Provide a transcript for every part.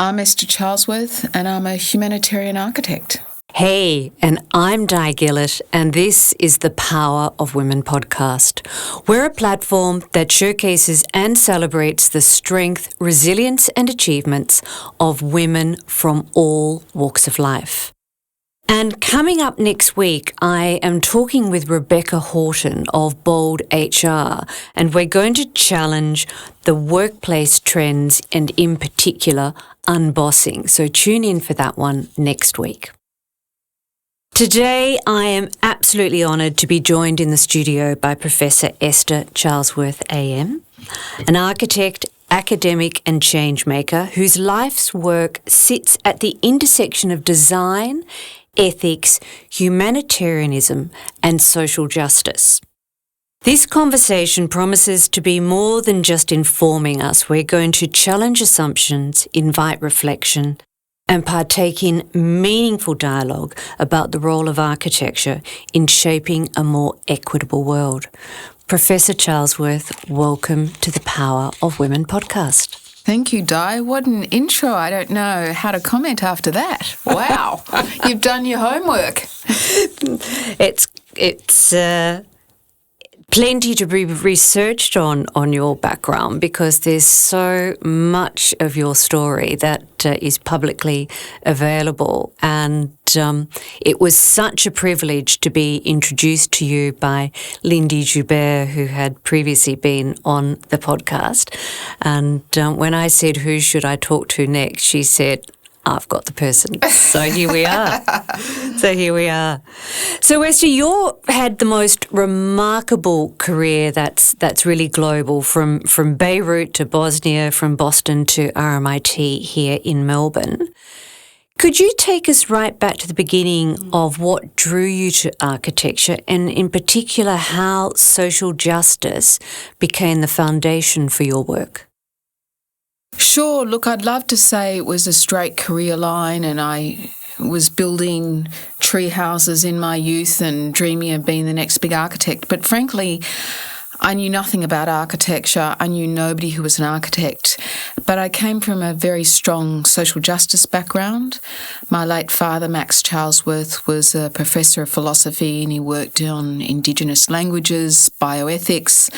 I'm Esther Charlesworth and I'm a humanitarian architect. Hey, and I'm Gillett, and this is the Power of Women podcast. We're a platform that showcases and celebrates the strength, resilience and achievements of women from all walks of life. And coming up next week, I am talking with Rebecca Horton of Bold HR, and we're going to challenge the workplace trends and in particular, unbossing. So tune in for that one next week. Today, I am absolutely honoured to be joined in the studio by Professor Esther Charlesworth AM, an architect, academic and change maker whose life's work sits at the intersection of design, ethics, humanitarianism and social justice. This conversation promises to be more than just informing us. We're going to challenge assumptions, invite reflection, and partake in meaningful dialogue about the role of architecture in shaping a more equitable world. Professor Charlesworth, welcome to the Power of Women podcast. Thank you, Di. What an intro. I don't know how to comment after that. Wow. You've done your homework. It's plenty to be researched on your background because there's so much of your story that is publicly available. And it was such a privilege to be introduced to you by Lindy Joubert, who had previously been on the podcast. And when I said, who should I talk to next, she said, I've got the person. So here we are. So Esther, you had the most remarkable career that's really global, from Beirut to Bosnia, from Boston to RMIT here in Melbourne. Could you take us right back to the beginning of what drew you to architecture and in particular how social justice became the foundation for your work? Sure. Look, I'd love to say it was a straight career line and I was building tree houses in my youth and dreaming of being the next big architect. But frankly, I knew nothing about architecture. I knew nobody who was an architect. But I came from a very strong social justice background. My late father, Max Charlesworth, was a professor of philosophy and he worked on Indigenous languages, bioethics.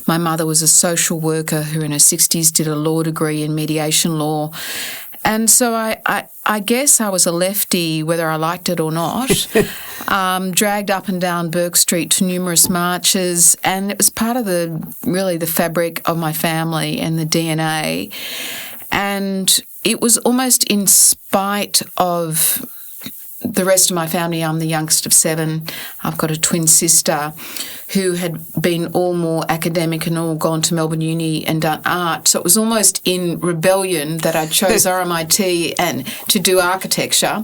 My mother was a social worker who in her 60s did a law degree in mediation law. And so I guess I was a lefty, whether I liked it or not, dragged up and down Burke Street to numerous marches, and it was part of the fabric of my family and the DNA. And it was almost in spite of the rest of my family. I'm the youngest of 7. I've got a twin sister who had been all more academic and all gone to Melbourne Uni and done art. So it was almost in rebellion that I chose RMIT and to do architecture.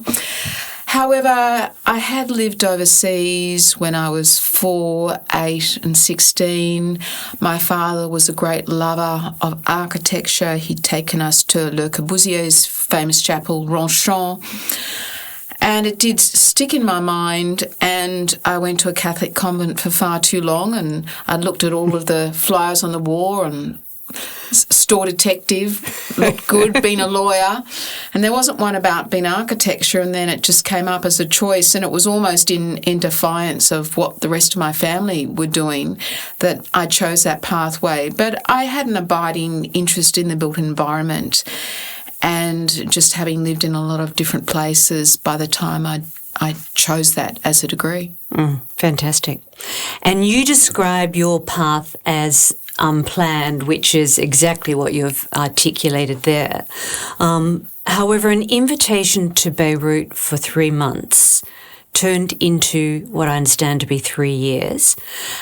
However, I had lived overseas when I was 4, 8 and 16. My father was a great lover of architecture. He'd taken us to Le Corbusier's famous chapel, Ronchamp. And it did stick in my mind, and I went to a Catholic convent for far too long, and I looked at all of the flyers on the wall, and store detective, looked good, being a lawyer, and there wasn't one about being architecture, and then it just came up as a choice, and it was almost in defiance of what the rest of my family were doing that I chose that pathway. But I had an abiding interest in the built environment, and just having lived in a lot of different places, by the time I chose that as a degree. Fantastic. And you describe your path as unplanned, which is exactly what you've articulated there. However, an invitation to Beirut for 3 months turned into what I understand to be 3 years.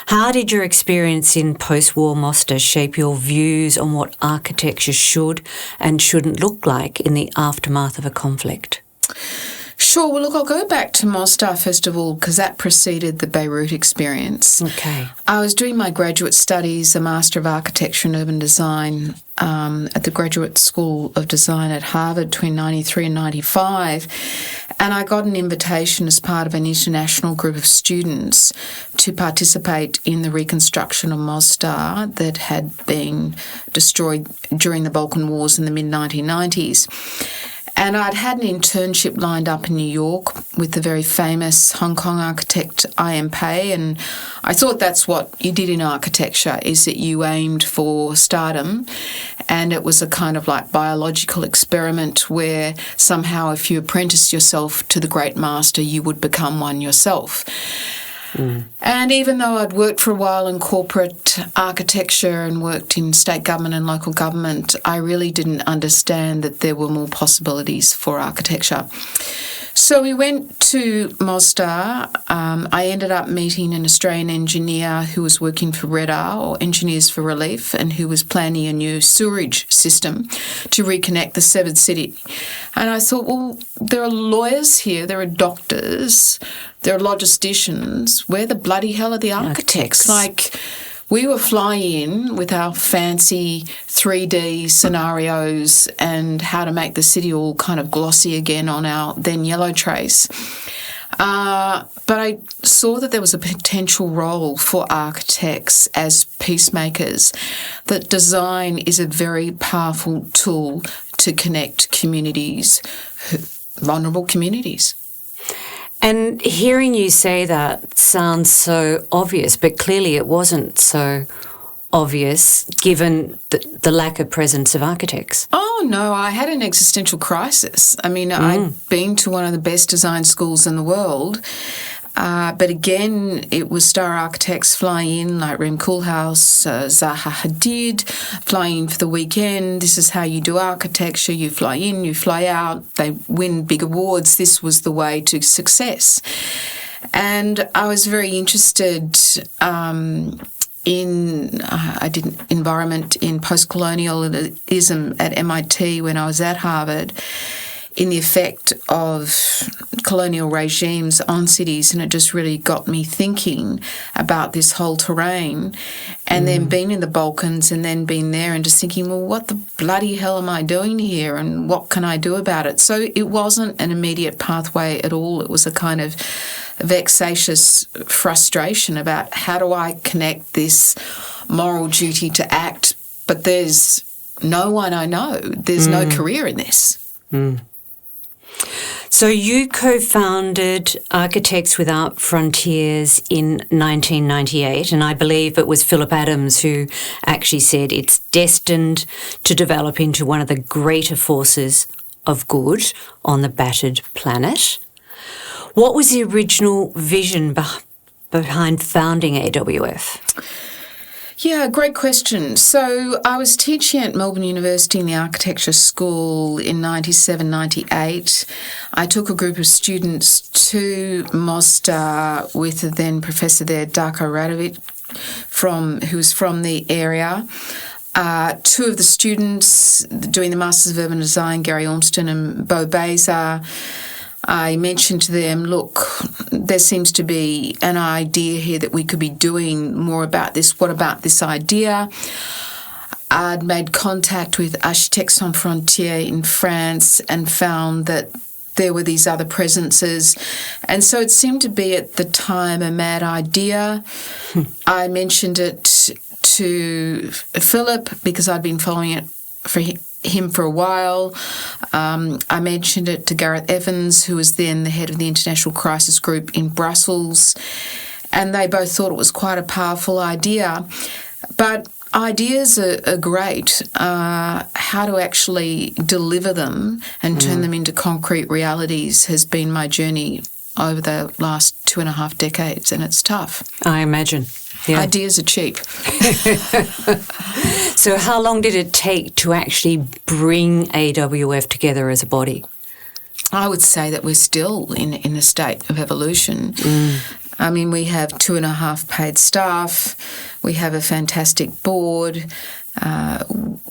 How did your experience in post-war Mostar shape your views on what architecture should and shouldn't look like in the aftermath of a conflict? Sure. Well, look, I'll go back to Mostar first of all because that preceded the Beirut experience. Okay. I was doing my graduate studies, a Master of Architecture and Urban Design at the Graduate School of Design at Harvard between 93 and 95. And I got an invitation as part of an international group of students to participate in the reconstruction of Mostar that had been destroyed during the Balkan Wars in the mid-1990s. And I'd had an internship lined up in New York with the very famous Hong Kong architect I.M. Pei, and I thought that's what you did in architecture, is that you aimed for stardom, and it was a kind of like biological experiment where somehow if you apprenticed yourself to the great master, you would become one yourself. And even though I'd worked for a while in corporate architecture and worked in state government and local government, I really didn't understand that there were more possibilities for architecture. So we went to Mostar. I ended up meeting an Australian engineer who was working for REDA, or Engineers for Relief, and who was planning a new sewerage system to reconnect the severed city. And I thought, well, there are lawyers here, there are doctors, there are logisticians. Where the bloody hell are the architects? Like, we were flying in with our fancy 3D scenarios and how to make the city all kind of glossy again on our then yellow trace. But I saw that there was a potential role for architects as peacemakers, that design is a very powerful tool to connect communities, vulnerable communities. And hearing you say that sounds so obvious, but clearly it wasn't so obvious given the lack of presence of architects. Oh, no, I had an existential crisis. I mean, I'd been to one of the best design schools in the world, but again, it was star architects flying in, like Rem Koolhaas, Zaha Hadid, flying in for the weekend. This is how you do architecture. You fly in, you fly out. They win big awards. This was the way to success. And I was very interested I did environment in post-colonialism at MIT when I was at Harvard, in the effect of colonial regimes on cities, and it just really got me thinking about this whole terrain. And then being in the Balkans and then being there and just thinking, well, what the bloody hell am I doing here and what can I do about it? So it wasn't an immediate pathway at all. It was a kind of vexatious frustration about how do I connect this moral duty to act, but there's no one I know. There's no career in this. So you co-founded Architects Without Frontiers in 1998, and I believe it was Philip Adams who actually said it's destined to develop into one of the greater forces of good on the battered planet. What was the original vision behind founding AWF? Yeah, great question. So I was teaching at Melbourne University in the architecture school in 97, 98. I took a group of students to Mostar with the then professor there, Darko Radovic, who was from the area. Two of the students doing the Masters of Urban Design, Gary Ormston and Bo Beza, I mentioned to them, look, there seems to be an idea here that we could be doing more about this. What about this idea? I'd made contact with Architectes Sans Frontières in France and found that there were these other presences. And so it seemed to be at the time a mad idea. I mentioned it to Philip because I'd been following it for him for a while. I mentioned it to Gareth Evans, who was then the head of the International Crisis Group in Brussels, and they both thought it was quite a powerful idea. But ideas are great. How to actually deliver them and turn them into concrete realities has been my journey over the last 2.5 decades, and it's tough. I imagine. Yeah. Ideas are cheap. So how long did it take to actually bring AWF together as a body? I would say that we're still in a state of evolution. I mean, we have 2.5 paid staff. We have a fantastic board.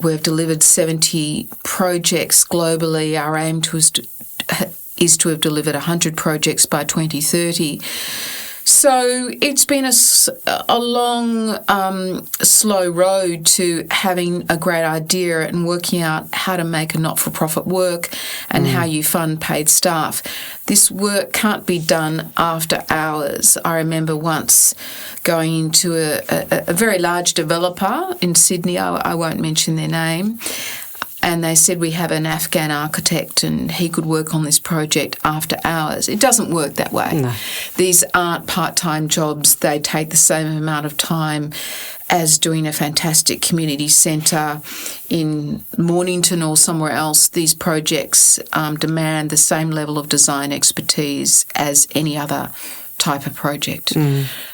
We've delivered 70 projects globally. Our aim is to have delivered 100 projects by 2030. So it's been a long, slow road to having a great idea and working out how to make a not-for-profit work and how you fund paid staff. This work can't be done after hours. I remember once going into a very large developer in Sydney, I won't mention their name, and they said we have an Afghan architect and he could work on this project after hours. It doesn't work that way. No. These aren't part-time jobs. They take the same amount of time as doing a fantastic community centre in Mornington or somewhere else. These projects demand the same level of design expertise as any other type of project.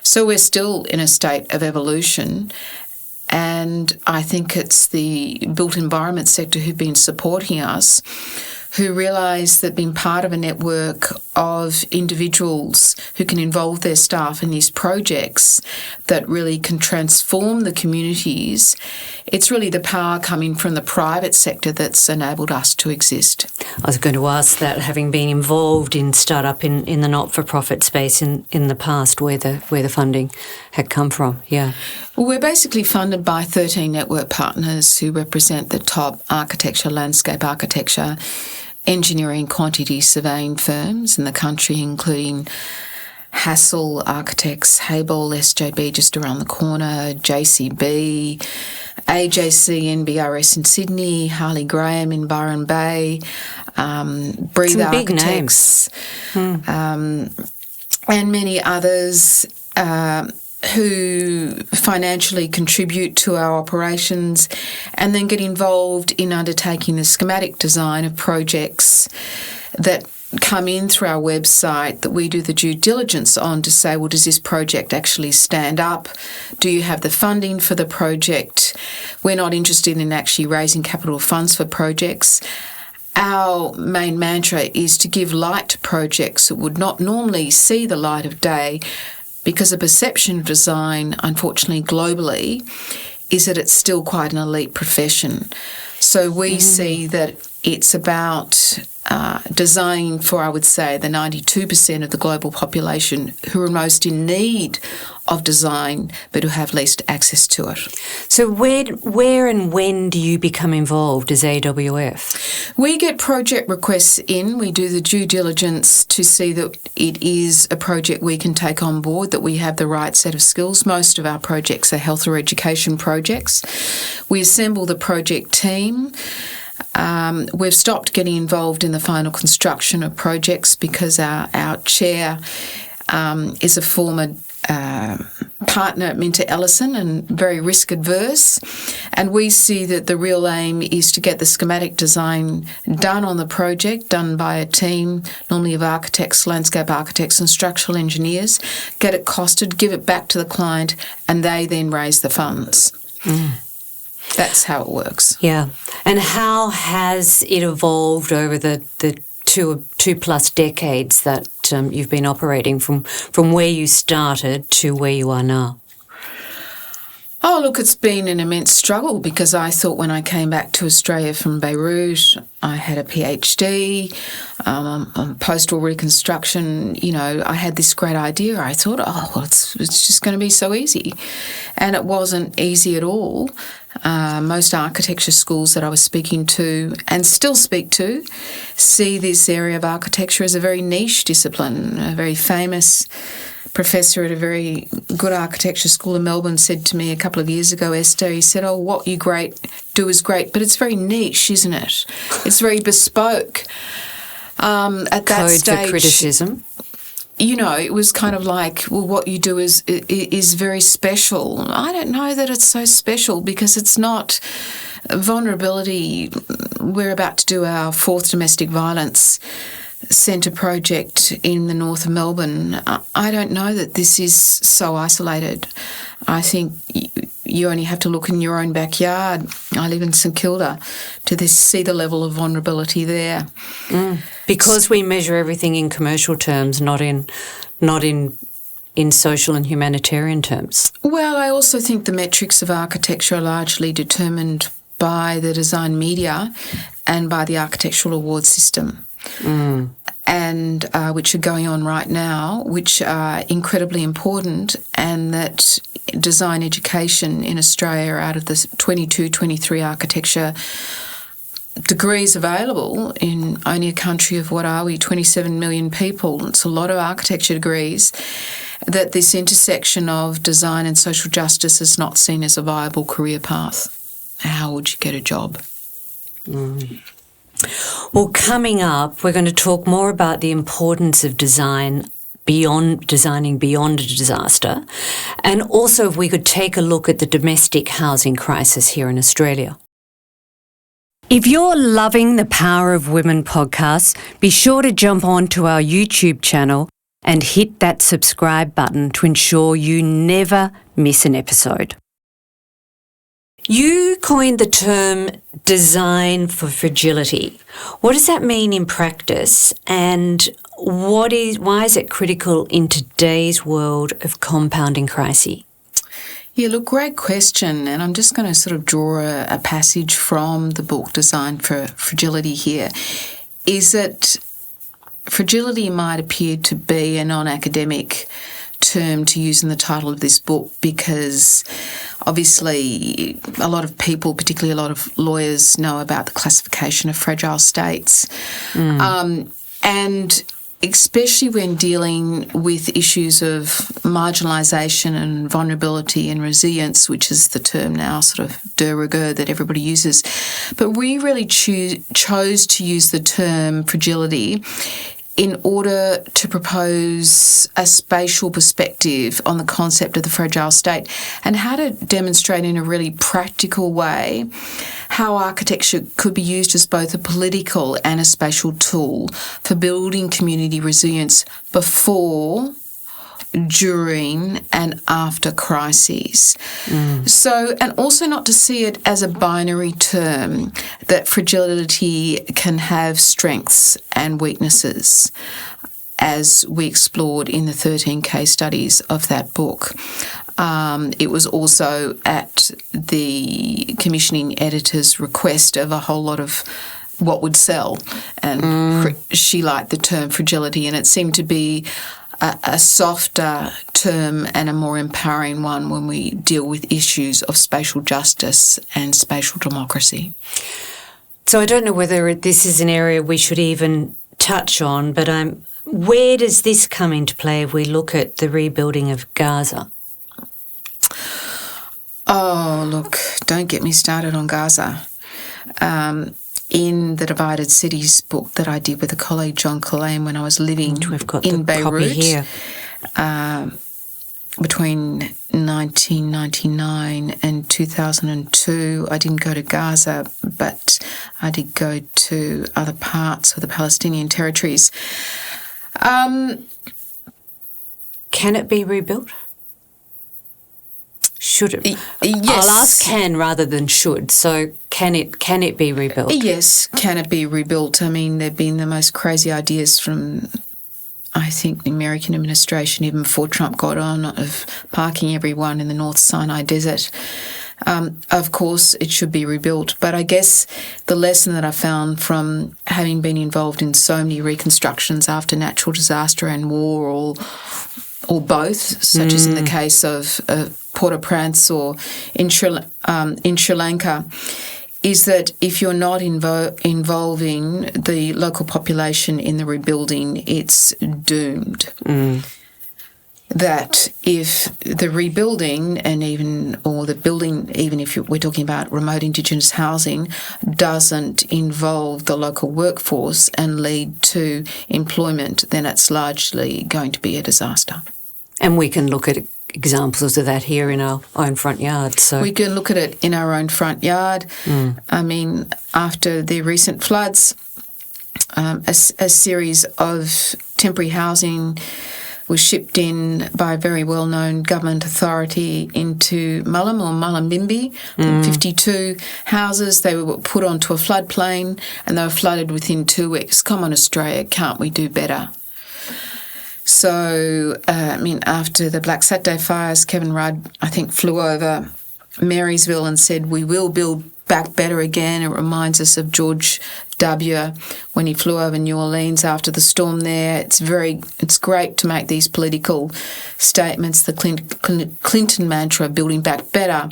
So we're still in a state of evolution, and I think it's the built environment sector who've been supporting us, who realise that being part of a network of individuals who can involve their staff in these projects that really can transform the communities, it's really the power coming from the private sector that's enabled us to exist. I was going to ask that, having been involved in startup in the not-for-profit space in the past, where the funding had come from. Yeah. Well, we're basically funded by 13 network partners who represent the top architecture, landscape architecture, engineering, quantity surveying firms in the country, including Hassel Architects, Hayball, SJB just around the corner, JCB, AJC, NBRS in Sydney, Harley Graham in Byron Bay, Breathe Some big Architects, and many others who financially contribute to our operations and then get involved in undertaking the schematic design of projects that come in through our website that we do the due diligence on to say, well, does this project actually stand up? Do you have the funding for the project? We're not interested in actually raising capital funds for projects. Our main mantra is to give light to projects that would not normally see the light of day, because the perception of design, unfortunately, globally, is that it's still quite an elite profession. So we see that it's about designing for, I would say, the 92% of the global population who are most in need of design but who have least access to it. So where and when do you become involved as AWF? We get project requests in. We do the due diligence to see that it is a project we can take on board, that we have the right set of skills. Most of our projects are health or education projects. We assemble the project team. We've stopped getting involved in the final construction of projects because our chair is a former partner at Minter Ellison and very risk adverse, and we see that the real aim is to get the schematic design done on the project, done by a team normally of architects, landscape architects and structural engineers, get it costed, give it back to the client, and they then raise the funds. That's how it works. Yeah. And how has it evolved over the two plus decades that you've been operating from where you started to where you are now? Oh, look, it's been an immense struggle, because I thought when I came back to Australia from Beirut, I had a PhD on post-war reconstruction. You know, I had this great idea. I thought, oh, well, it's just going to be so easy. And it wasn't easy at all. Most architecture schools that I was speaking to and still speak to see this area of architecture as a very niche discipline. A very famous professor at a very good architecture school in Melbourne said to me a couple of years ago, Esther, he said, oh, what you do is great, but it's very niche, isn't it? It's very bespoke. At that Code stage, for criticism. You know, it was kind of like, well, what you do is very special. I don't know that it's so special, because it's not. Vulnerability, we're about to do our 4th domestic violence centre project in the north of Melbourne. I don't know that this is so isolated. I think you only have to look in your own backyard. I live in St Kilda to see the level of vulnerability there. Because we measure everything in commercial terms, not in social and humanitarian terms. Well, I also think the metrics of architecture are largely determined by the design media and by the architectural award system. And which are going on right now, which are incredibly important, and that design education in Australia, out of the 22, 23 architecture degrees available in only a country of, 27 million people, it's a lot of architecture degrees, that this intersection of design and social justice is not seen as a viable career path. How would you get a job? Well, coming up, we're going to talk more about the importance of designing beyond a disaster, and also if we could take a look at the domestic housing crisis here in Australia. If you're loving the Power of Women podcast, be sure to jump on to our YouTube channel and hit that subscribe button to ensure you never miss an episode. You coined the term design for fragility. What does that mean in practice, and why is it critical in today's world of compounding crises? Yeah, look, great question. And I'm just going to sort of draw a passage from the book Design for Fragility here. Is that fragility might appear to be a non-academic term to use in the title of this book, because obviously a lot of people, particularly a lot of lawyers, know about the classification of fragile states. And especially when dealing with issues of marginalisation and vulnerability and resilience, which is the term now sort of de rigueur that everybody uses. But we really chose to use the term fragility in order to propose a spatial perspective on the concept of the fragile state and how to demonstrate in a really practical way how architecture could be used as both a political and a spatial tool for building community resilience before, during and after crises. So, and also not to see it as a binary term, that fragility can have strengths and weaknesses, as we explored in the 13 case studies of that book. It was also at the commissioning editor's request of a whole lot of what would sell, and she liked the term fragility, and it seemed to be a softer term and a more empowering one when we deal with issues of spatial justice and spatial democracy. So I don't know whether this is an area we should even touch on, but where does this come into play if we look at the rebuilding of Gaza? Oh, look, don't get me started on Gaza. In the Divided Cities book that I did with a colleague, John Collane, when I was living in Beirut here. Between 1999 and 2002, I didn't go to Gaza, but I did go to other parts of the Palestinian territories. Can it be rebuilt? Should it? Yes. I'll ask can rather than should. So can it be rebuilt? Yes, can it be rebuilt? I mean, there have been the most crazy ideas from, I think, the American administration, even before Trump got on, of parking everyone in the North Sinai Desert. Of course, it should be rebuilt. But I guess the lesson that I found from having been involved in so many reconstructions after natural disaster and war, or both, such as in the case of Port-au-Prince or in Sri Lanka, is that if you're not involving the local population in the rebuilding, it's doomed. That if the rebuilding even if we're talking about remote Indigenous housing, doesn't involve the local workforce and lead to employment, then it's largely going to be a disaster. And we can look at examples of that here in our own front yard. So we can look at it in our own front yard. I mean, after the recent floods, a series of temporary housing was shipped in by a very well-known government authority into Mullumbimby, 52 houses. They were put onto a floodplain and they were flooded within 2 weeks. Come on, Australia, can't we do better? So, after the Black Saturday fires, Kevin Rudd, I think, flew over Marysville and said, we will build back better again. It reminds us of George W. when he flew over New Orleans after the storm there. It's great to make these political statements, the Clinton mantra of building back better.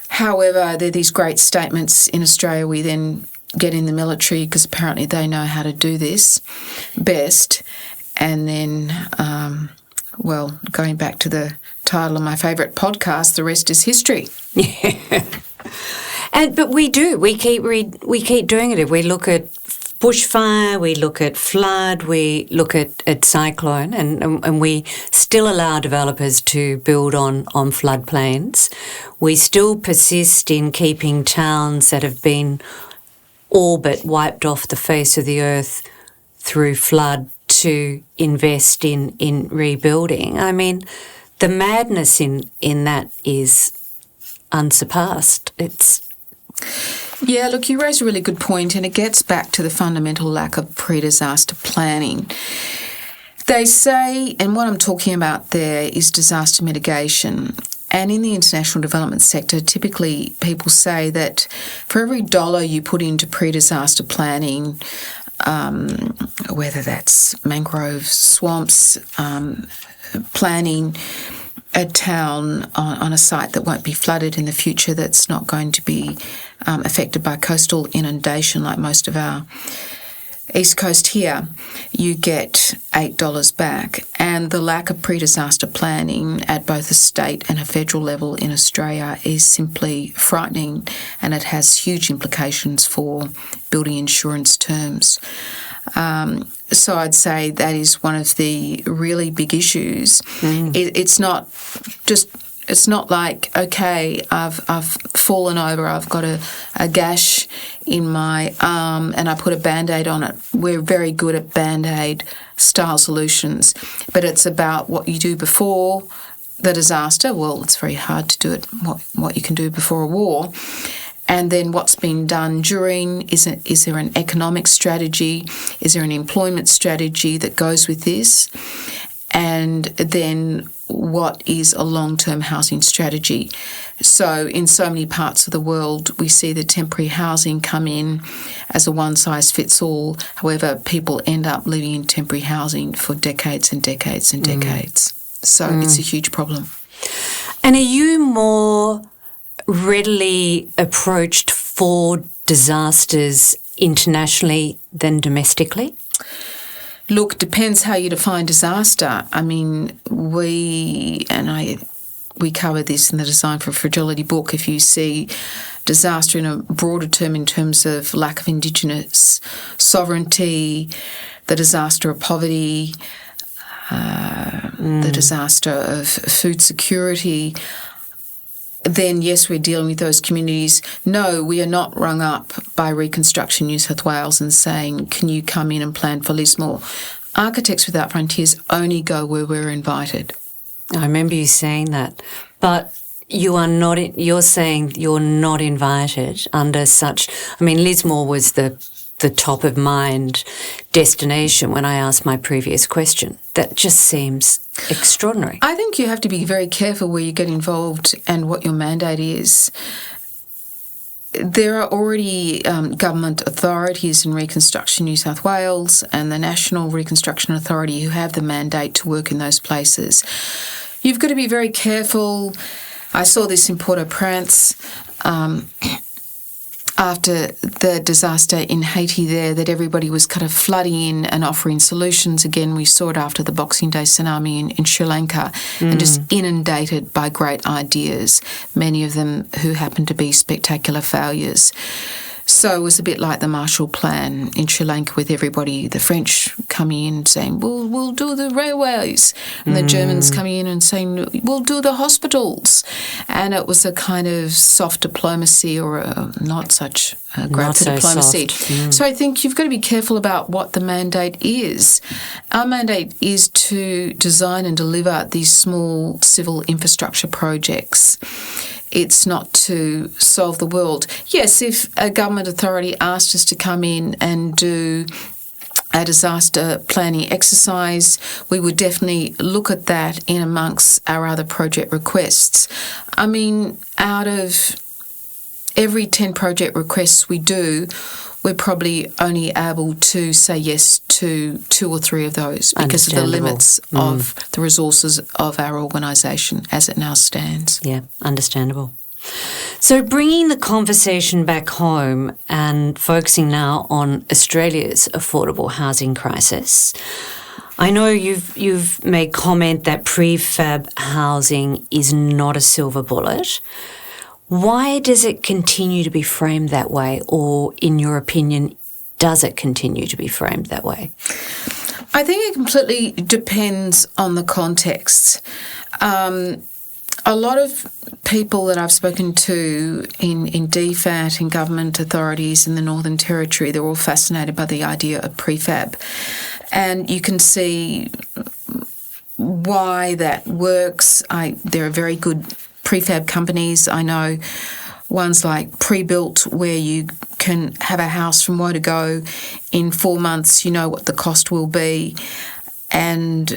However, there are these great statements in Australia. We then get in the military because apparently they know how to do this best. And then, going back to the title of my favourite podcast, the rest is history. Yeah. But we do. We keep doing it. If we look at bushfire, we look at flood, we look at cyclone, and we still allow developers to build on floodplains. We still persist in keeping towns that have been all but wiped off the face of the earth through flood to invest in rebuilding. I mean, the madness in that is unsurpassed. Yeah, look, you raise a really good point, and it gets back to the fundamental lack of pre-disaster planning. They say, and what I'm talking about there is disaster mitigation. And in the international development sector, typically people say that for every dollar you put into pre-disaster planning, whether that's mangrove swamps, planning a town on a site that won't be flooded in the future, that's not going to be affected by coastal inundation like most of our East Coast here, you get $8 back. And the lack of pre-disaster planning at both a state and a federal level in Australia is simply frightening, and it has huge implications for building insurance terms. So I'd say that is one of the really big issues. It's not like, okay, I've fallen over, I've got a gash in my arm and I put a Band-Aid on it. We're very good at Band-Aid style solutions, but it's about what you do before the disaster. Well, it's very hard to do it, what you can do before a war. And then what's been done during, is there an economic strategy? Is there an employment strategy that goes with this? And then what is a long-term housing strategy? So in so many parts of the world, we see the temporary housing come in as a one-size-fits-all. However, people end up living in temporary housing for decades and decades and decades. So it's a huge problem. And are you more readily approached for disasters internationally than domestically? Look, depends how you define disaster. I mean, we cover this in the Design for Fragility book. If you see disaster in a broader term in terms of lack of Indigenous sovereignty, the disaster of poverty, the disaster of food security, then yes, we're dealing with those communities. No, we are not rung up by Reconstruction New South Wales and saying, can you come in and plan for Lismore? Architects Without Frontiers only go where we're invited. I remember you saying that, but you're saying you're not invited under such. I mean, Lismore was the top of mind destination when I asked my previous question. That just seems extraordinary. I think you have to be very careful where you get involved and what your mandate is. There are already government authorities in Reconstruction New South Wales and the National Reconstruction Authority who have the mandate to work in those places. You've got to be very careful. I saw this in Port-au-Prince after the disaster in Haiti there, that everybody was kind of flooding in and offering solutions. Again, we saw it after the Boxing Day tsunami in Sri Lanka, and just inundated by great ideas, many of them who happened to be spectacular failures. So it was a bit like the Marshall Plan in Sri Lanka, with everybody, the French coming in saying, we'll do the railways, and the Germans coming in and saying, we'll do the hospitals. And it was a kind of soft diplomacy, or not such a great diplomacy. So I think you've got to be careful about what the mandate is. Our mandate is to design and deliver these small civil infrastructure projects. It's not to solve the world. Yes, if a government authority asked us to come in and do a disaster planning exercise, we would definitely look at that in amongst our other project requests. I mean, out of every 10 project requests we do, we're probably only able to say yes to 2 or 3 of those because of the limits of the resources of our organisation as it now stands. Yeah, understandable. So bringing the conversation back home and focusing now on Australia's affordable housing crisis, I know you've made comment that prefab housing is not a silver bullet. Why does it continue to be framed that way, or in your opinion, does it continue to be framed that way? I think it completely depends on the context. A lot of people that I've spoken to in DFAT, in government authorities in the Northern Territory, they're all fascinated by the idea of prefab. And you can see why that works. There are very good prefab companies. I know ones like Pre-Built, where you can have a house from woe to go in 4 months. You know what the cost will be, and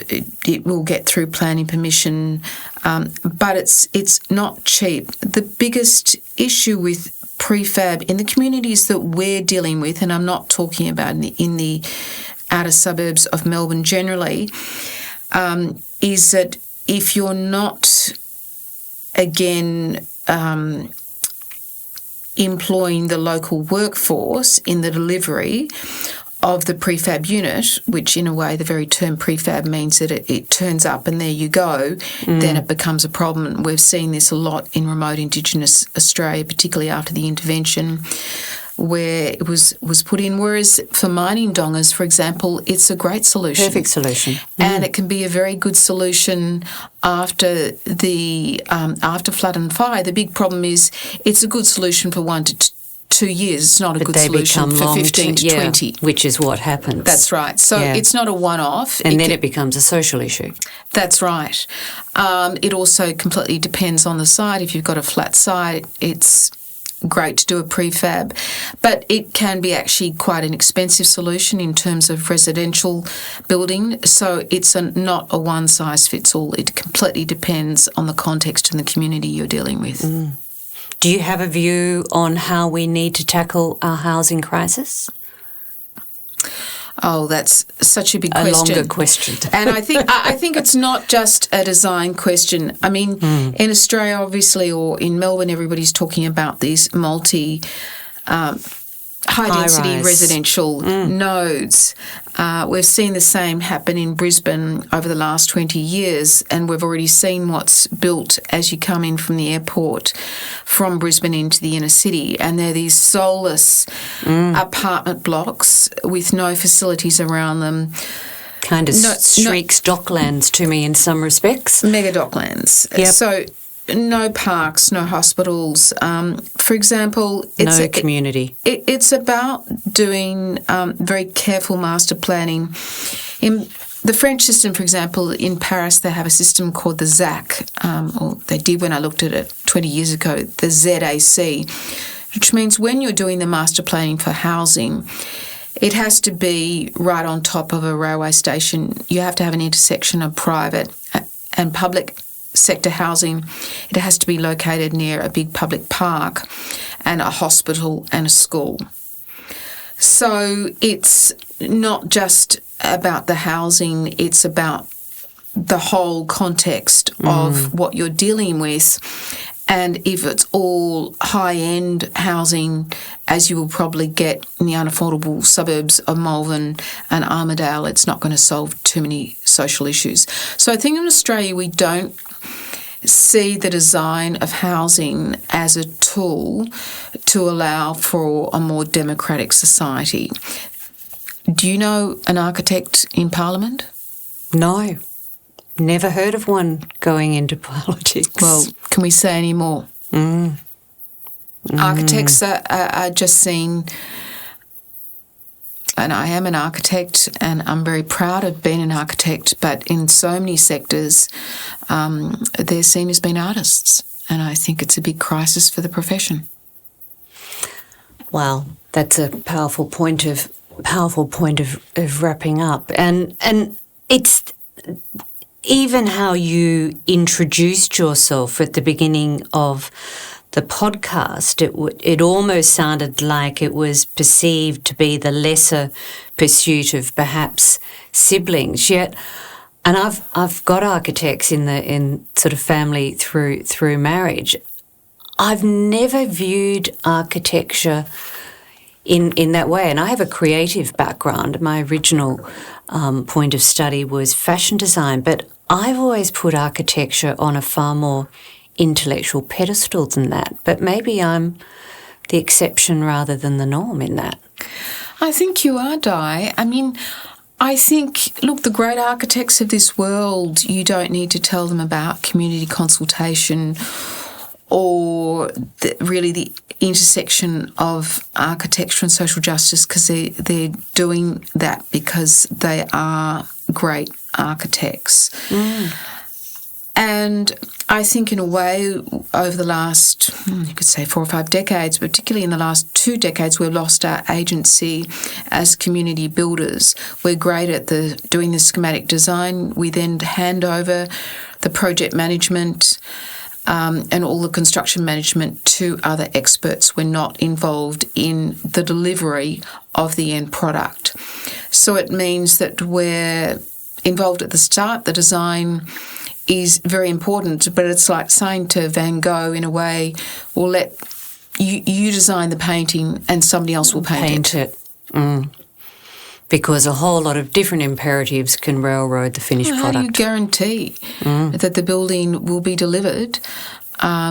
it will get through planning permission. But it's not cheap. The biggest issue with prefab in the communities that we're dealing with, and I'm not talking about in the outer suburbs of Melbourne generally, is that if you're not, again, employing the local workforce in the delivery of the prefab unit, which in a way the very term prefab means that it turns up and there you go, then it becomes a problem. We've seen this a lot in remote Indigenous Australia, particularly after the intervention, where it was put in. Whereas for mining dongers, for example, it's a great solution. Perfect solution. And it can be a very good solution after after flood and fire. The big problem is it's a good solution for 1 to 2 years. It's not a good solution for 15 to 20. Which is what happens. That's right. So it's not a one-off. And then it becomes a social issue. That's right. It also completely depends on the site. If you've got a flat site, it's great to do a prefab, but it can be actually quite an expensive solution in terms of residential building. So it's not a one-size-fits-all. It completely depends on the context and the community you're dealing with. Do you have a view on how we need to tackle our housing crisis? Oh, that's such a big question. A longer question. And I think it's not just a design question. I mean, in Australia, obviously, or in Melbourne, everybody's talking about these high-density residential nodes. We've seen the same happen in Brisbane over the last 20 years, and we've already seen what's built as you come in from the airport from Brisbane into the inner city, and they're these soulless apartment blocks with no facilities around them. Kind of shrieks docklands to me in some respects. Mega docklands. Yep. So no parks, no hospitals. For example, no community. It's about doing very careful master planning. In the French system, for example, in Paris, they have a system called the ZAC, or they did when I looked at it 20 years ago, the ZAC, which means when you're doing the master planning for housing, it has to be right on top of a railway station. You have to have an intersection of private and public sector housing. It has to be located near a big public park and a hospital and a school. So it's not just about the housing, it's about the whole context of what you're dealing with. And if it's all high-end housing, as you will probably get in the unaffordable suburbs of Malvern and Armidale, it's not going to solve too many social issues. So I think in Australia we don't see the design of housing as a tool to allow for a more democratic society. Do you know an architect in Parliament? No. Never heard of one going into politics. Well, can we say any more? Architects are just seen, and I am an architect and I'm very proud of being an architect, but in so many sectors they're seen as being artists, and I think it's a big crisis for the profession. Well, that's a powerful point of wrapping up, and it's even how you introduced yourself at the beginning of the podcast. It almost sounded like it was perceived to be the lesser pursuit of perhaps siblings. Yet, and I've got architects in sort of family through marriage. I've never viewed architecture in that way, and I have a creative background. My original point of study was fashion design, but I've always put architecture on a far more intellectual pedestal than that, but maybe I'm the exception rather than the norm in that. I think you are, Di. I mean, I think, look, the great architects of this world, you don't need to tell them about community consultation or really the intersection of architecture and social justice, because they're doing that because they are great architects. And I think in a way over the last, you could say 4 or 5 decades, particularly in the last 2 decades, we've lost our agency as community builders. We're great at doing the schematic design. We then hand over the project management and all the construction management to other experts. We're not involved in the delivery of the end product. So it means that we're involved at the start. The design is very important, but it's like saying to Van Gogh in a way, well, let you design the painting and somebody else will paint it. Because a whole lot of different imperatives can railroad the finished product. How do you guarantee that the building will be delivered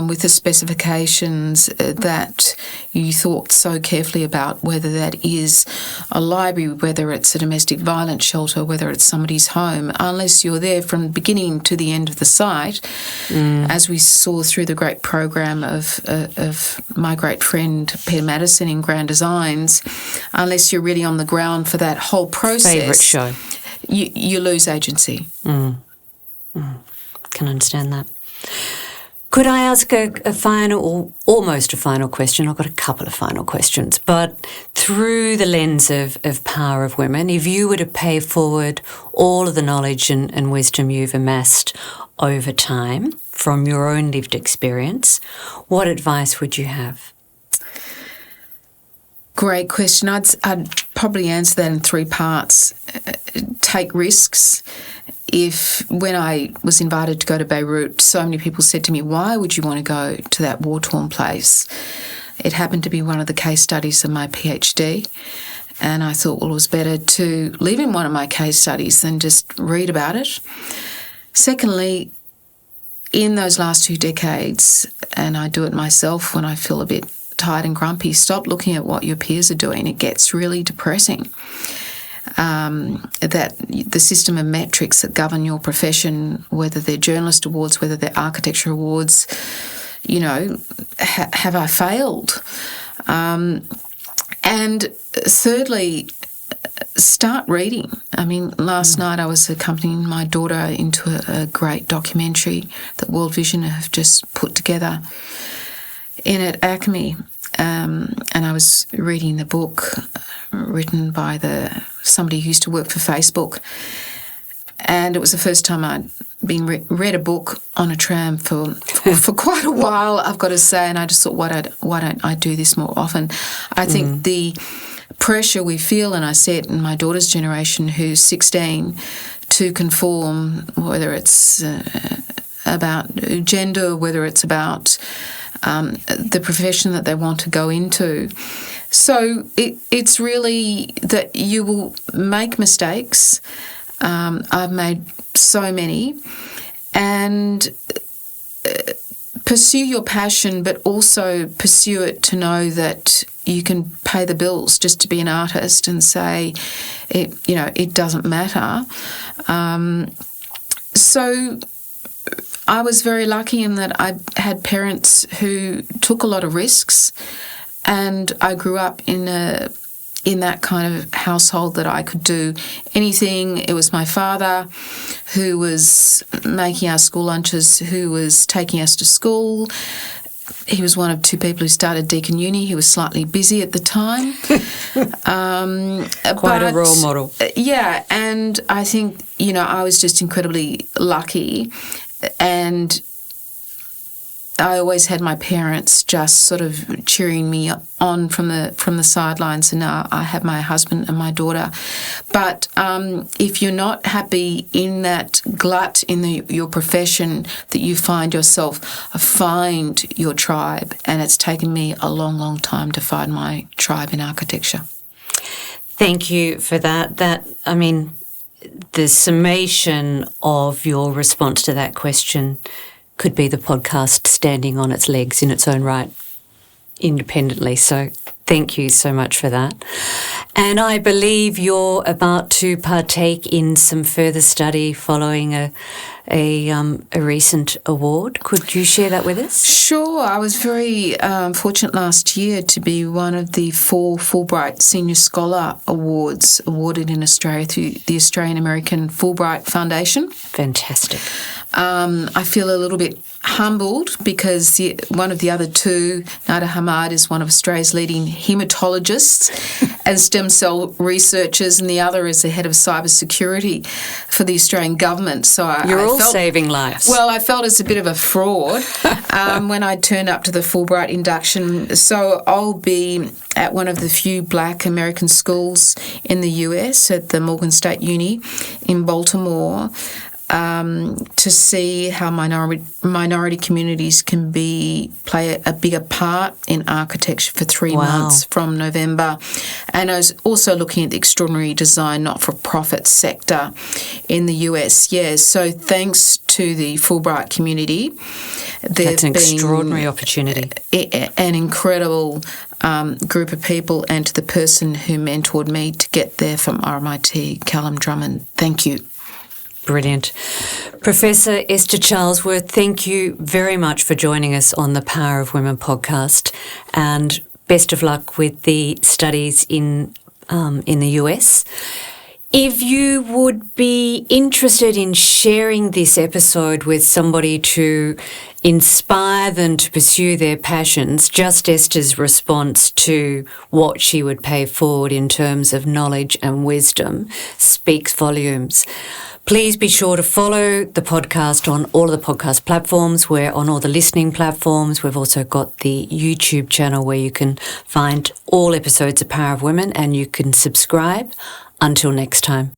with the specifications that you thought so carefully about, whether that is a library, whether it's a domestic violence shelter, whether it's somebody's home, unless you're there from the beginning to the end of the site, as we saw through the great program of my great friend Peter Madison in Grand Designs, unless you're really on the ground for that whole process. Favourite show. You lose agency. Can understand that. Could I ask a final, or almost a final question? I've got a couple of final questions, but through the lens of power of women, if you were to pay forward all of the knowledge and wisdom you've amassed over time from your own lived experience, what advice would you have? Great question. I'd probably answer that in 3 parts. Take risks. When I was invited to go to Beirut, so many people said to me, why would you want to go to that war-torn place? It happened to be one of the case studies of my PhD, and I thought, well, it was better to live in one of my case studies than just read about it. Secondly, in those last 2 decades, and I do it myself when I feel a bit tired and grumpy, stop looking at what your peers are doing. It gets really depressing. That the system of metrics that govern your profession, whether they're journalist awards, whether they're architecture awards, have I failed? And thirdly, start reading. I mean, last night I was accompanying my daughter into a great documentary that World Vision have just put together in at ACME. And I was reading the book written by somebody who used to work for Facebook, and it was the first time I'd been read a book on a tram for quite a while, I've got to say, and I just thought, why don't I do this more often? I think the pressure we feel, and I see it in my daughter's generation who's 16, to conform, whether it's about gender, whether it's about the profession that they want to go into. So it's really that you will make mistakes. I've made so many. And pursue your passion, but also pursue it to know that you can pay the bills just to be an artist and say, it doesn't matter. So I was very lucky in that I had parents who took a lot of risks, and I grew up in that kind of household that I could do anything. It was my father who was making our school lunches, who was taking us to school. He was one of 2 people who started Deakin Uni. He was slightly busy at the time. Quite a role model. Yeah, and I think, I was just incredibly lucky. And I always had my parents just sort of cheering me on from the sidelines, and now I have my husband and my daughter. But if you're not happy in that glut in your profession that you find yourself, find your tribe. And it's taken me a long, long time to find my tribe in architecture. Thank you for that. The summation of your response to that question could be the podcast standing on its legs in its own right, independently. So thank you so much for that. And I believe you're about to partake in some further study following a recent award. Could you share that with us? Sure. I was very fortunate last year to be one of the 4 Fulbright Senior Scholar Awards awarded in Australia through the Australian American Fulbright Foundation. Fantastic. I feel a little bit humbled because one of the other 2, Nada Hamad, is one of Australia's leading haematologists and stem cell researchers, and the other is the head of cybersecurity for the Australian government. So You're all saving lives. Well, I felt as a bit of a fraud when I turned up to the Fulbright induction. So I'll be at one of the few black American schools in the US at the Morgan State Uni in Baltimore, to see how minority communities can play a bigger part in architecture for 3 months from November. And I was also looking at the extraordinary design not-for-profit sector in the US. Yeah, so thanks to the Fulbright community. That's an extraordinary opportunity. An incredible group of people, and to the person who mentored me to get there from RMIT, Callum Drummond. Thank you. Brilliant. Professor Esther Charlesworth, thank you very much for joining us on the Power of Women podcast, and best of luck with the studies in the US. If you would be interested in sharing this episode with somebody to inspire them to pursue their passions, just Esther's response to what she would pay forward in terms of knowledge and wisdom speaks volumes. Please be sure to follow the podcast on all of the podcast platforms. We're on all the listening platforms. We've also got the YouTube channel where you can find all episodes of Power of Women, and you can subscribe. Until next time.